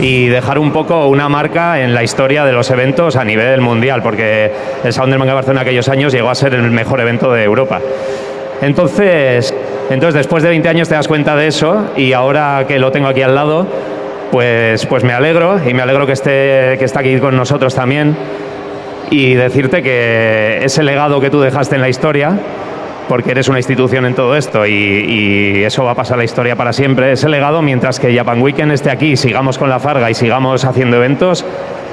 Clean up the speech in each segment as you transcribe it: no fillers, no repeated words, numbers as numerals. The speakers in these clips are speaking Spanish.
y dejar un poco una marca en la historia de los eventos a nivel mundial, porque el Salón del Manga de Barcelona aquellos años llegó a ser el mejor evento de Europa. Entonces, después de 20 años te das cuenta de eso, y ahora que lo tengo aquí al lado, pues me alegro, y me alegro que esté aquí con nosotros también, y decirte que ese legado que tú dejaste en la historia, porque eres una institución en todo esto y eso va a pasar a la historia para siempre, ese legado, mientras que Japan Weekend esté aquí, sigamos con la Farga y sigamos haciendo eventos,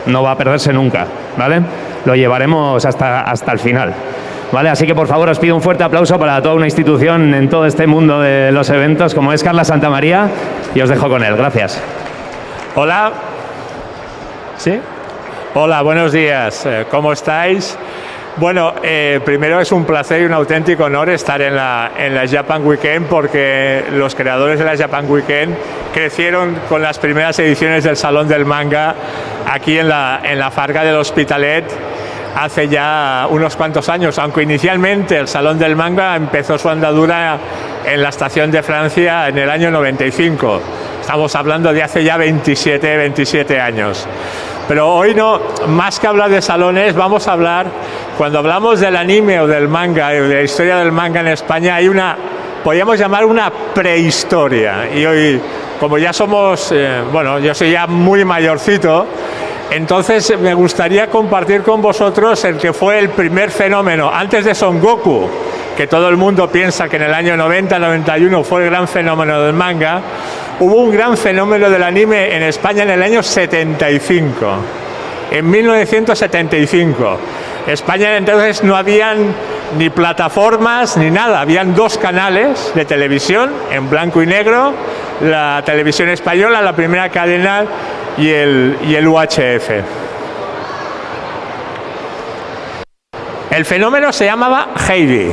no va a perderse nunca, ¿vale? Lo llevaremos hasta el final, ¿vale? Así que por favor os pido un fuerte aplauso para toda una institución en todo este mundo de los eventos como es Carlas Santamaría, y os dejo con él. Gracias. Hola. ¿Sí? Hola, buenos días. ¿Cómo estáis? Bueno, primero es un placer y un auténtico honor estar en la Japan Weekend, porque los creadores de la Japan Weekend crecieron con las primeras ediciones del Salón del Manga aquí en la Farga del Hospitalet hace ya unos cuantos años, aunque inicialmente el Salón del Manga empezó su andadura en la Estación de Francia en el año 95. Estamos hablando de hace ya 27 años. Pero hoy no, más que hablar de salones, vamos a hablar, cuando hablamos del anime o del manga, de la historia del manga en España, hay podríamos llamar una prehistoria. Y hoy, como ya somos, bueno, yo soy ya muy mayorcito, entonces me gustaría compartir con vosotros el que fue el primer fenómeno, antes de Son Goku, que todo el mundo piensa que en el año 90-91 fue el gran fenómeno del manga. Hubo un gran fenómeno del anime en España en el año 75, en 1975. España entonces no habían ni plataformas ni nada, habían 2 canales de televisión en blanco y negro, la televisión española, la primera cadena, y el UHF. El fenómeno se llamaba Heidi.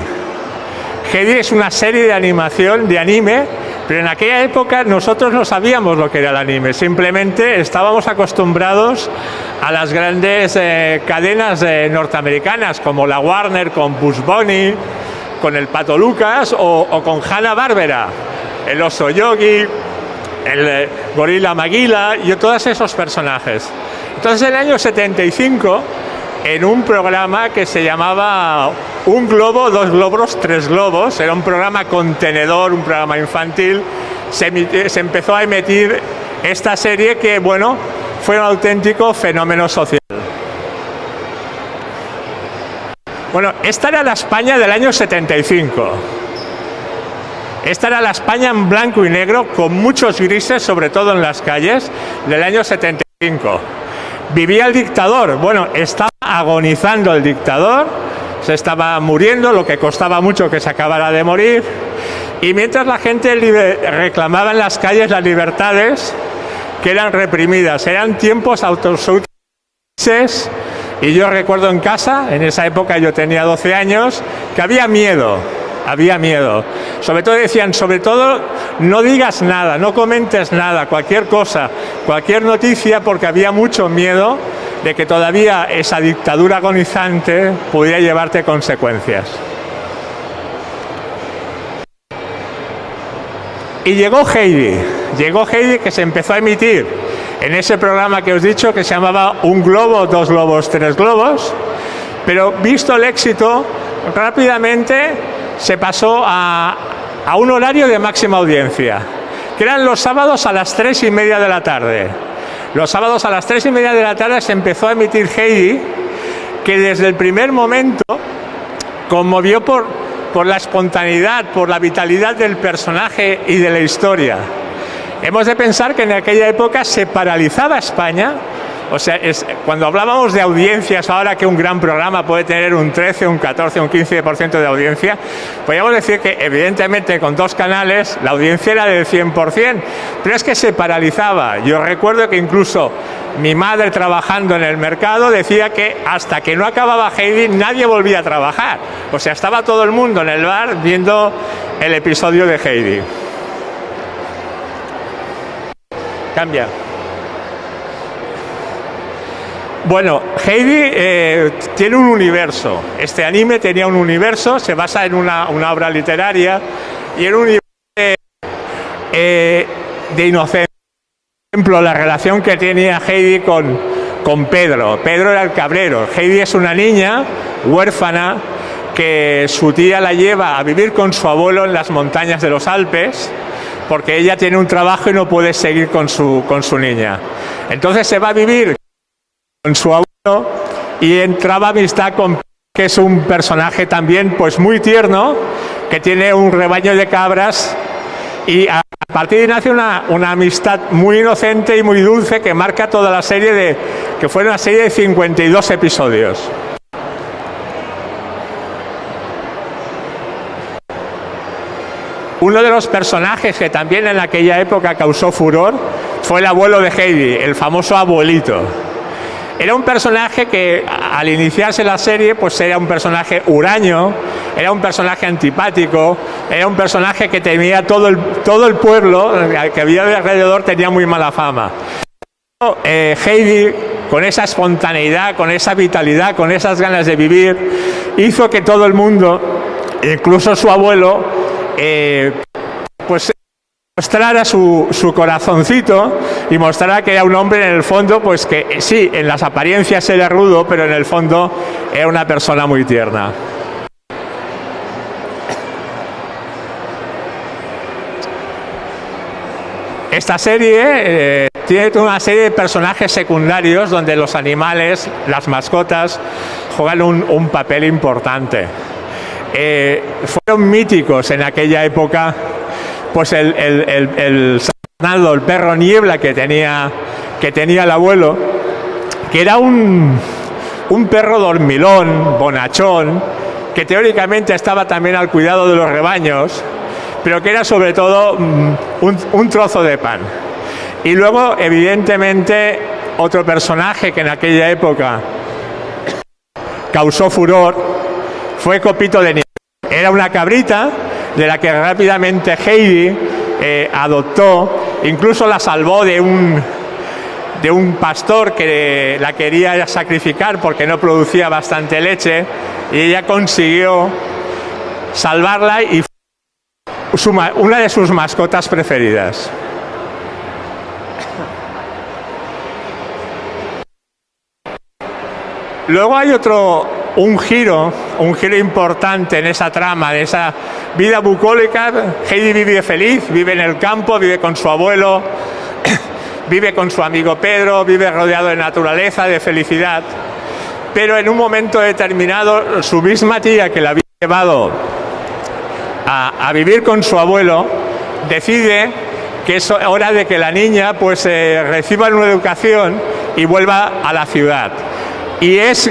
Heidi es una serie de animación, de anime, pero en aquella época nosotros no sabíamos lo que era el anime, simplemente estábamos acostumbrados a las grandes cadenas norteamericanas, como la Warner, con Bugs Bunny, con el Pato Lucas o con Hanna-Barbera, el Oso Yogi, el Gorila Maguila y todos esos personajes. Entonces en el año 75, en un programa que se llamaba Un Globo, Dos Globos, Tres Globos, era un programa contenedor, un programa infantil, se empezó a emitir esta serie que, bueno, fue un auténtico fenómeno social. Bueno, esta era la España del año 75. Esta era la España en blanco y negro, con muchos grises, sobre todo en las calles, del año 75. Vivía el dictador, bueno, estaba agonizando el dictador, se estaba muriendo, lo que costaba mucho que se acabara de morir, y mientras la gente reclamaba en las calles las libertades que eran reprimidas, eran tiempos absolutamente. Y yo recuerdo en casa, en esa época yo tenía 12 años, que había miedo. Sobre todo decían, no digas nada, no comentes nada, cualquier cosa, cualquier noticia, porque había mucho miedo de que todavía esa dictadura agonizante pudiera llevarte consecuencias. Y llegó Heidi, que se empezó a emitir en ese programa que os he dicho, que se llamaba Un Globo, Dos Globos, Tres Globos, pero visto el éxito, rápidamente se pasó a un horario de máxima audiencia, que eran los sábados a las 3:30 de la tarde. Los sábados a las 3:30 de la tarde se empezó a emitir Heidi, que desde el primer momento conmovió por la espontaneidad, por la vitalidad del personaje y de la historia. Hemos de pensar que en aquella época se paralizaba España. O sea, cuando hablábamos de audiencias, ahora que un gran programa puede tener un 13, un 14, un 15% de audiencia, podríamos decir que evidentemente con 2 canales la audiencia era del 100%, pero es que se paralizaba. Yo recuerdo que incluso mi madre, trabajando en el mercado, decía que hasta que no acababa Heidi nadie volvía a trabajar. O sea, estaba todo el mundo en el bar viendo el episodio de Heidi. Cambia. Bueno, Heidi tiene un universo. Este anime tenía un universo, se basa en una obra literaria y en un universo de inocencia. ejemplo, la relación que tenía Heidi con Pedro. Pedro era el cabrero. Heidi es una niña huérfana que su tía la lleva a vivir con su abuelo en las montañas de los Alpes, porque ella tiene un trabajo y no puede seguir con su niña. Entonces se va a vivir con su abuelo y entraba amistad con Pedro, que es un personaje también pues muy tierno, que tiene un rebaño de cabras, y a partir de ahí nace una amistad muy inocente y muy dulce que marca toda la serie, que fue una serie de 52 episodios. Uno de los personajes que también en aquella época causó furor fue el abuelo de Heidi, el famoso abuelito. Era un personaje que al iniciarse la serie pues era un personaje huraño, era un personaje antipático, era un personaje que tenía todo el pueblo que había de alrededor tenía muy mala fama. Heidi, con esa espontaneidad, con esa vitalidad, con esas ganas de vivir, hizo que todo el mundo, incluso su abuelo, pues mostrara su corazoncito y mostrara que era un hombre en el fondo, pues que sí, en las apariencias era rudo, pero en el fondo era una persona muy tierna. Esta serie tiene una serie de personajes secundarios donde los animales, las mascotas, juegan un papel importante. Fueron míticos en aquella época, pues el San Bernardo, el perro niebla que tenía el abuelo, que era un perro dormilón, bonachón, que teóricamente estaba también al cuidado de los rebaños, pero que era sobre todo un trozo de pan. Y luego, evidentemente, otro personaje que en aquella época causó furor fue Copito de Nieve. Era una cabrita de la que rápidamente Heidi adoptó, incluso la salvó de un pastor que la quería sacrificar porque no producía bastante leche, y ella consiguió salvarla y fue una de sus mascotas preferidas. Luego hay un giro importante en esa trama, en esa vida bucólica. Heidi vive feliz, vive en el campo, vive con su abuelo, vive con su amigo Pedro, vive rodeado de naturaleza, de felicidad. Pero en un momento determinado, su misma tía, que la había llevado a vivir con su abuelo, decide que es hora de que la niña pues reciba una educación y vuelva a la ciudad. Y es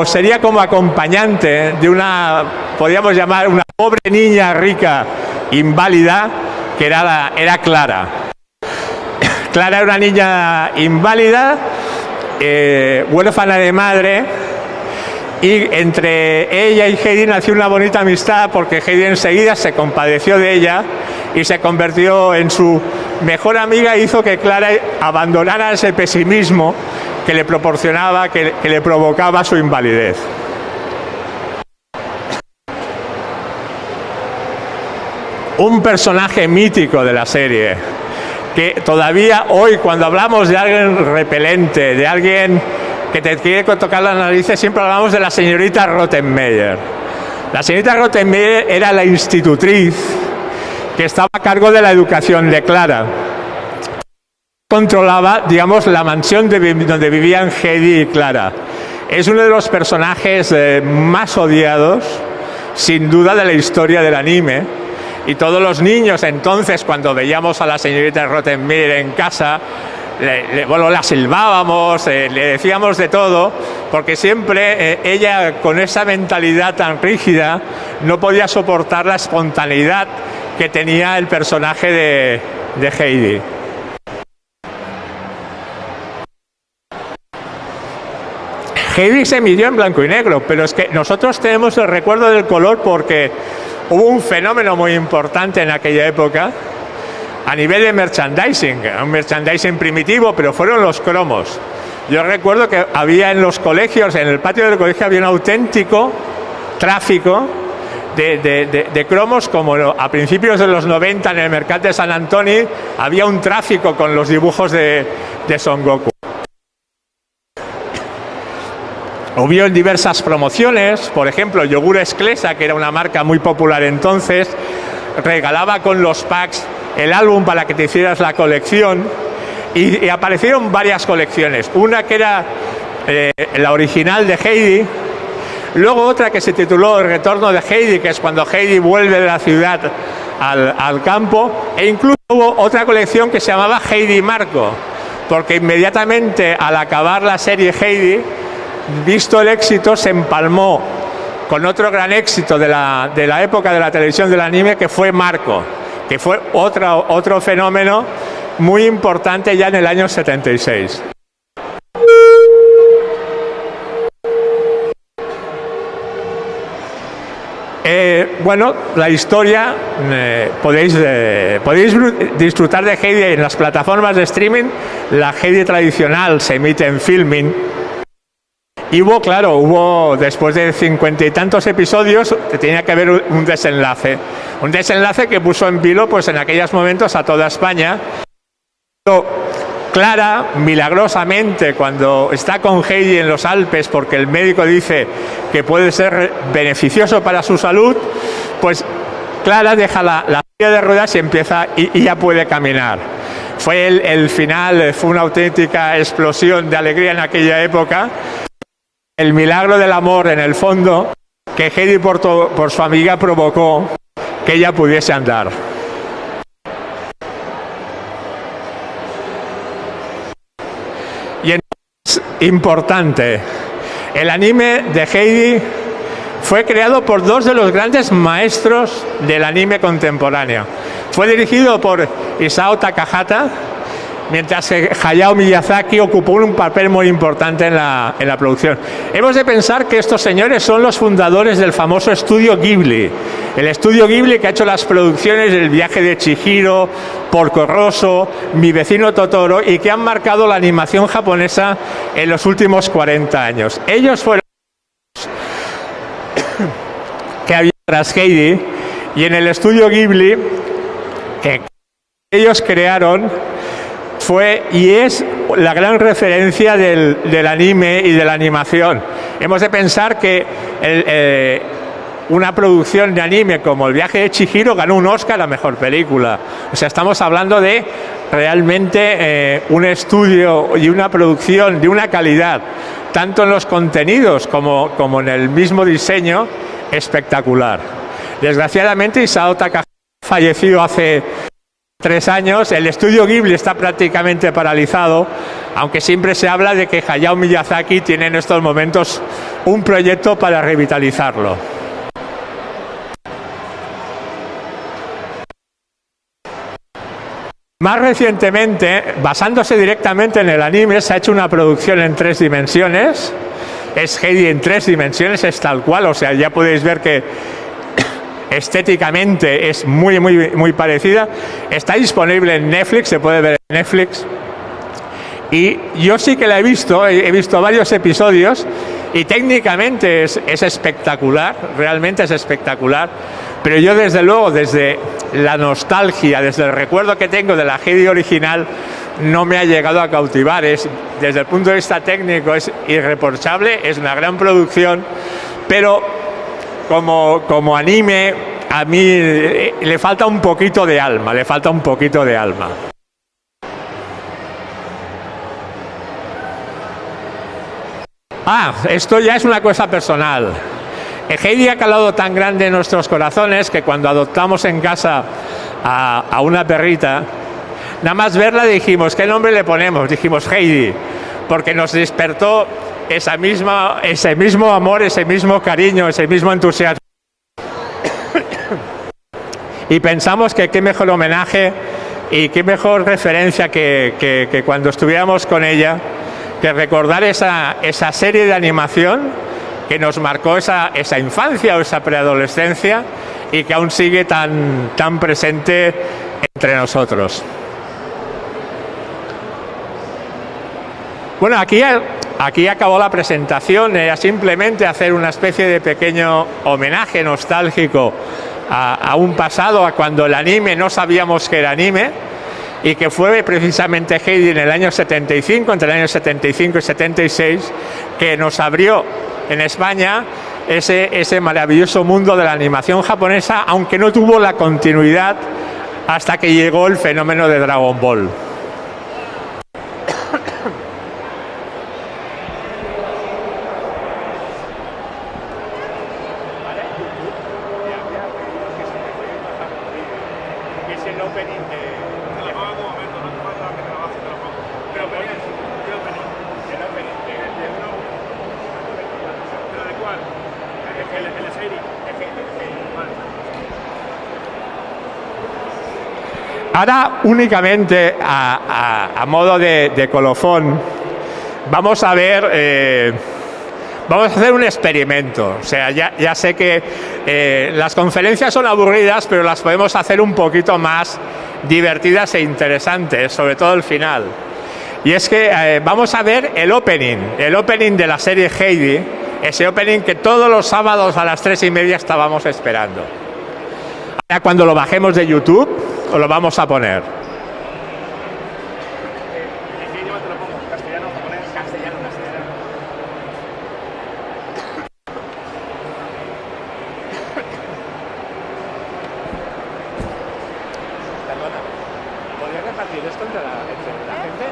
sería como acompañante de podríamos llamar una pobre niña rica, inválida, que era Clara. Clara era una niña inválida, huérfana de madre, y entre ella y Heidi nació una bonita amistad, porque Heidi enseguida se compadeció de ella y se convirtió en su mejor amiga, e hizo que Clara abandonara ese pesimismo que le proporcionaba, que le provocaba su invalidez. Un personaje mítico de la serie, que todavía hoy, cuando hablamos de alguien repelente, de alguien que te quiere tocar las narices, siempre hablamos de la señorita Rottenmeier. La señorita Rottenmeier era la institutriz que estaba a cargo de la educación de Clara. Controlaba, digamos, la mansión donde vivían Heidi y Clara. Es uno de los personajes más odiados, sin duda, de la historia del anime. Y todos los niños, entonces, cuando veíamos a la señorita Rottenmeier en casa, la silbábamos, le decíamos de todo, porque siempre ella, con esa mentalidad tan rígida, no podía soportar la espontaneidad que tenía el personaje de Heidi. Heidi se emitió en blanco y negro, pero es que nosotros tenemos el recuerdo del color porque hubo un fenómeno muy importante en aquella época a nivel de merchandising, un merchandising primitivo, pero fueron los cromos. Yo recuerdo que había en los colegios, en el patio del colegio, había un auténtico tráfico de cromos, como a principios de los 90 en el mercat de Sant Antoni había un tráfico con los dibujos de Son Goku. Hubo en diversas promociones, por ejemplo, Yogur Esclesa, que era una marca muy popular entonces, regalaba con los packs el álbum para que te hicieras la colección, y aparecieron varias colecciones. Una que era la original de Heidi, luego otra que se tituló El retorno de Heidi, que es cuando Heidi vuelve de la ciudad al campo, e incluso hubo otra colección que se llamaba Heidi Marco, porque inmediatamente al acabar la serie Heidi, visto el éxito, se empalmó con otro gran éxito de la época de la televisión del anime, que fue Marco, que fue otro fenómeno muy importante ya en el año 76. Bueno, la historia, podéis disfrutar de Heidi en las plataformas de streaming. La Heidi tradicional se emite en Filmin. Y hubo después de 50 y tantos episodios, tenía que haber un desenlace. Un desenlace que puso en vilo, pues en aquellos momentos, a toda España. Clara, milagrosamente, cuando está con Heidi en los Alpes, porque el médico dice que puede ser beneficioso para su salud, pues Clara deja la silla de ruedas y empieza y ya puede caminar. Fue el final, fue una auténtica explosión de alegría en aquella época. El milagro del amor, en el fondo, que Heidi por su amiga provocó que ella pudiese andar. Y entonces, importante, el anime de Heidi fue creado por dos de los grandes maestros del anime contemporáneo. Fue dirigido por Isao Takahata, mientras que Hayao Miyazaki ocupó un papel muy importante en la producción. Hemos de pensar que estos señores son los fundadores del famoso estudio Ghibli. El estudio Ghibli que ha hecho las producciones del Viaje de Chihiro, Porco Rosso, Mi vecino Totoro, y que han marcado la animación japonesa en los últimos 40 años. Ellos fueron que había tras Heidi, y en el estudio Ghibli que ellos crearon fue y es la gran referencia del anime y de la animación. Hemos de pensar que una producción de anime como El viaje de Chihiro ganó un Oscar a mejor película. O sea, estamos hablando de realmente un estudio y una producción de una calidad, tanto en los contenidos como en el mismo diseño, espectacular. Desgraciadamente, Isao Takahata falleció hace 3 años. El estudio Ghibli está prácticamente paralizado, aunque siempre se habla de que Hayao Miyazaki tiene en estos momentos un proyecto para revitalizarlo. Más recientemente, basándose directamente en el anime, se ha hecho una producción en 3 dimensiones. Es Heidi en 3 dimensiones, es tal cual, o sea, ya podéis ver que estéticamente es muy parecida. Está disponible en Netflix, se puede ver en Netflix. Y yo sí que la he visto varios episodios, y técnicamente es espectacular, realmente es espectacular. Pero yo, desde luego, desde la nostalgia, desde el recuerdo que tengo de la Heidi original, no me ha llegado a cautivar. Desde el punto de vista técnico es irreprochable, es una gran producción, pero como anime, a mí le falta un poquito de alma, Esto ya es una cosa personal. Heidi ha calado tan grande en nuestros corazones que cuando adoptamos en casa a una perrita, nada más verla dijimos, ¿qué nombre le ponemos? Dijimos Heidi, porque nos despertó ese mismo amor, ese mismo cariño, ese mismo entusiasmo. Y pensamos que qué mejor homenaje y qué mejor referencia que cuando estuviéramos con ella, que recordar esa serie de animación que nos marcó esa infancia o esa preadolescencia, y que aún sigue tan presente entre nosotros. Bueno, aquí aquí acabó la presentación. Era simplemente hacer una especie de pequeño homenaje nostálgico a un pasado, a cuando el anime no sabíamos que era anime, y que fue precisamente Heidi en el año 75, entre el año 75 y 76, que nos abrió en España ese maravilloso mundo de la animación japonesa, aunque no tuvo la continuidad hasta que llegó el fenómeno de Dragon Ball. Ahora, únicamente a modo de colofón, vamos a ver, vamos a hacer un experimento. O sea, ya sé que las conferencias son aburridas, pero las podemos hacer un poquito más divertidas e interesantes, sobre todo el final. Y es que vamos a ver el opening de la serie Heidi, ese opening que todos los sábados a las 3:30 estábamos esperando. Ahora, cuando lo bajemos de YouTube, os lo vamos a poner. Perdona, ¿podrías repartir esto entre la gente?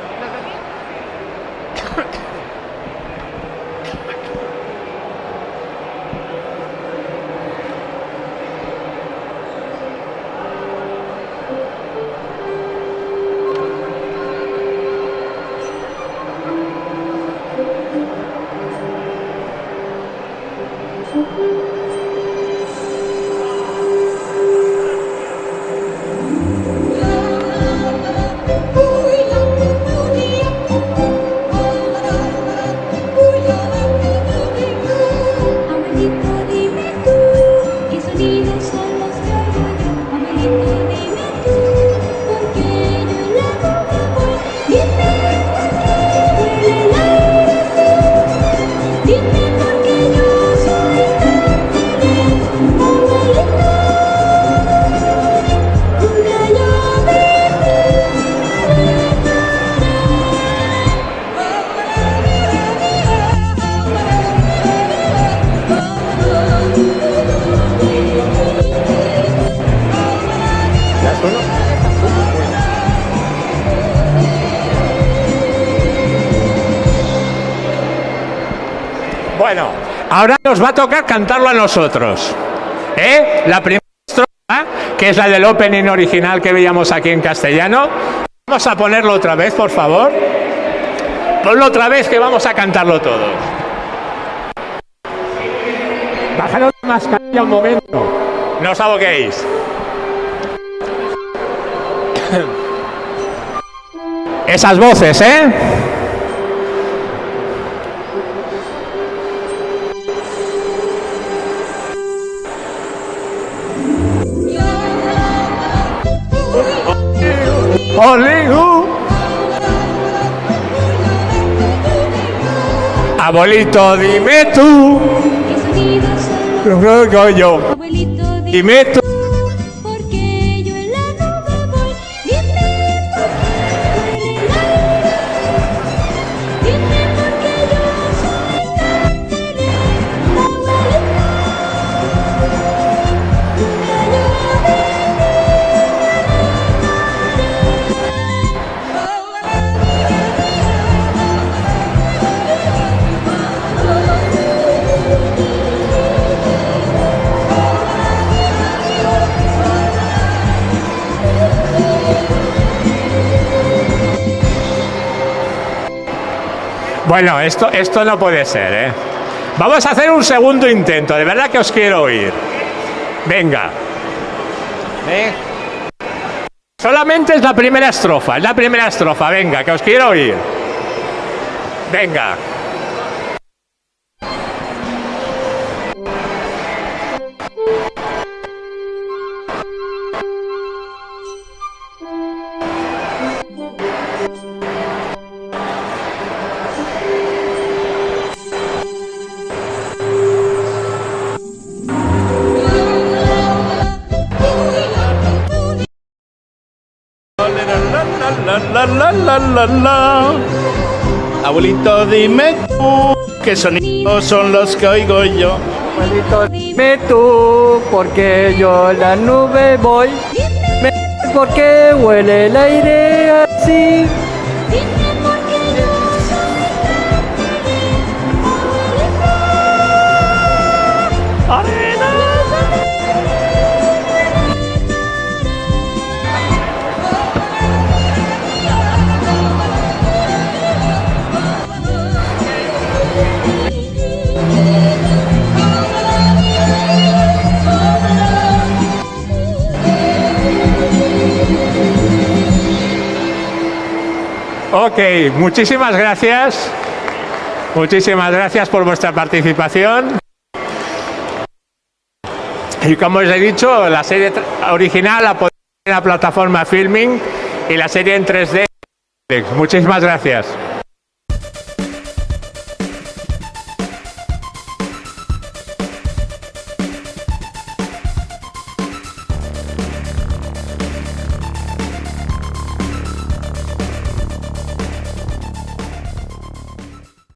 Bueno, ahora nos va a tocar cantarlo a nosotros. La primera estrofa, que es la del opening original que veíamos aquí en castellano. Vamos a ponerlo otra vez, por favor. Ponlo otra vez, que vamos a cantarlo todos. Bajaros la mascarilla un momento. No os aboquéis. Esas voces, ¿eh? Abuelito, dime tú. Yo. Dime tú. Porque yo en la nube voy. Dime porque yo soy cáncer. Bueno, esto no puede ser, ¿eh? Vamos a hacer un segundo intento, de verdad que os quiero oír. Venga. Solamente es la primera estrofa, venga, que os quiero oír. Venga. la, la, la, la, la. Abuelito, dime tú, ¿qué sonidos son los que oigo yo? Abuelito, dime tú, porque yo en la nube voy. Porque huele el aire así. Dime por qué yo Ok, muchísimas gracias. Muchísimas gracias por vuestra participación. Y como os he dicho, la serie original la podéis ver en la plataforma Filming y la serie en 3D. Muchísimas gracias.